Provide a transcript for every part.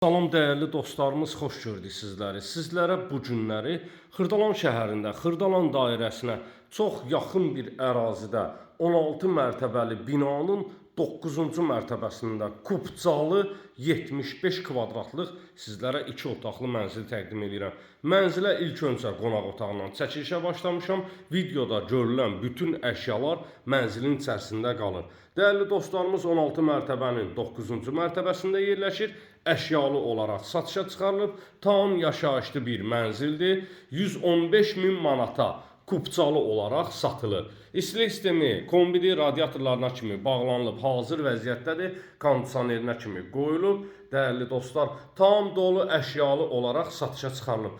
Salam dəyərli dostlarımız, xoş gördük sizləri. Sizlərə bu günləri Xırdalan şəhərində, Xırdalan dairəsinə çox yaxın bir ərazidə 16 mərtəbəli binanın 9-cu mərtəbəsində kubcalı 75 kvadratlıq sizlərə 2 otaqlı mənzil təqdim edirəm. Mənzilə ilk öncə qonaq otağından çəkilişə başlamışam. Videoda görülən bütün əşyalar mənzilin içərisində qalır. Dəyərli dostlarımız, 16 mərtəbənin 9-cu mərtəbəsində yerləşir. Əşyalı olaraq satışa çıxarılıb. Tam yaşayışlı bir mənzildir. 115 min manata kubcalı olaraq satılır. İstilik sistemi, kombidi radiatorlarına kimi bağlanılıb, hazır vəziyyətdədir. Kondisionerinə kimi qoyulub. Dəyərli dostlar, tam dolu əşyalı olaraq satışa çıxarılıb.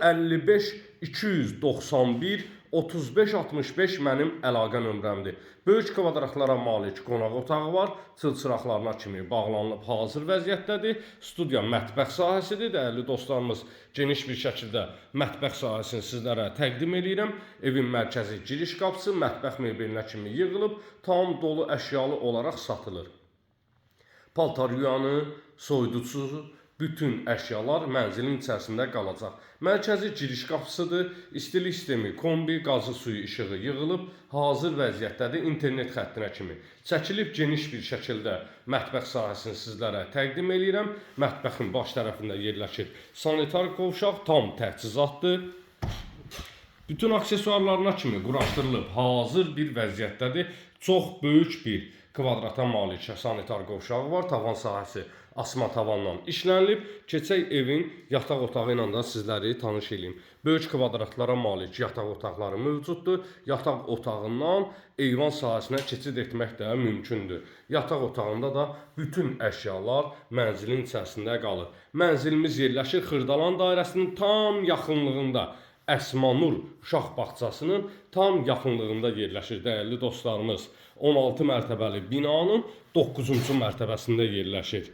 055 291 3565 mənim əlaqə nömrəmdir. Böyük kvadratlara malik qonaq otağı var. Çılçıraqlarına kimi bağlanılıb, hazır vəziyyətdədir. Studiya mətbəx sahəsidir. Dəyərli dostlarımız, geniş bir şəkildə mətbəx sahəsini sizlərə təqdim edirəm. Evin mərkəzi giriş qapısı mətbəx mebelinə kimi yığılıb, tam dolu əşyalı olaraq satılır. Paltar yuyanı, soyuducu, bütün əşyalar mənzilin içərisində qalacaq. Mərkəzi giriş qapısıdır. İstilik sistemi, kombi, qazı suyu işığı yığılıb, hazır vəziyyətdədir. İnternet xəttinə kimi çəkilib, geniş bir şəkildə mətbəx sahəsini sizlərə təqdim edirəm. Mətbəxin baş tərəfində yerləşir sanitar qovşaq, tam təchizatdır. Bütün aksesuarlarına kimi quraşdırılıb, hazır bir vəziyyətdədir. Çox böyük bir kvadrata malik sanitar qovşağı var. Tavan sahəsi asma tavanla işlənilib. Keçək evin yataq otağı ilə da sizləri tanış edeyim. Böyük kvadratlara malik yataq otaqları mövcuddur. Yataq otağından eyvan sahəsinə keçid etmək də mümkündür. Yataq otağında da bütün əşyalar mənzilin içərisində qalır. Mənzilimiz yerləşir Xırdalan dairəsinin tam yaxınlığında. Əsmanur uşaq bağçasının tam yaxınlığında yerləşir dəyərli dostlarımız. 16 mərtəbəli binanın 9-cu mərtəbəsində yerləşir.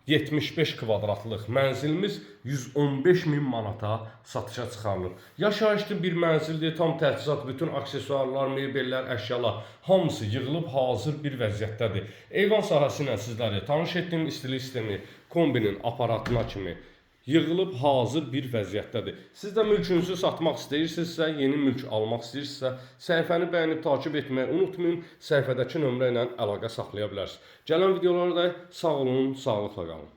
75 kvadratlıq mənzilimiz 115 min manata satışa çıxarılır. Yaşayışlı bir mənzildir, tam təchizat, bütün aksesuarlar, mebellər, əşyalar hamısı yığılıb, hazır bir vəziyyətdədir. Eyvan sahəsi ilə sizləri tanış etdiyim istilik sistemi, kombinin aparatına kimi yığılıb, hazır bir vəziyyətdədir. Siz də mülkünüzü satmaq istəyirsinizsə, yeni mülk almaq istəyirsinizsə, səhifəni bəyənib takip etməyi unutmayın. Səhifədəki nömrə ilə əlaqə saxlaya bilərsiniz. Gələn videolarda sağ olun, sağlıqla qalın.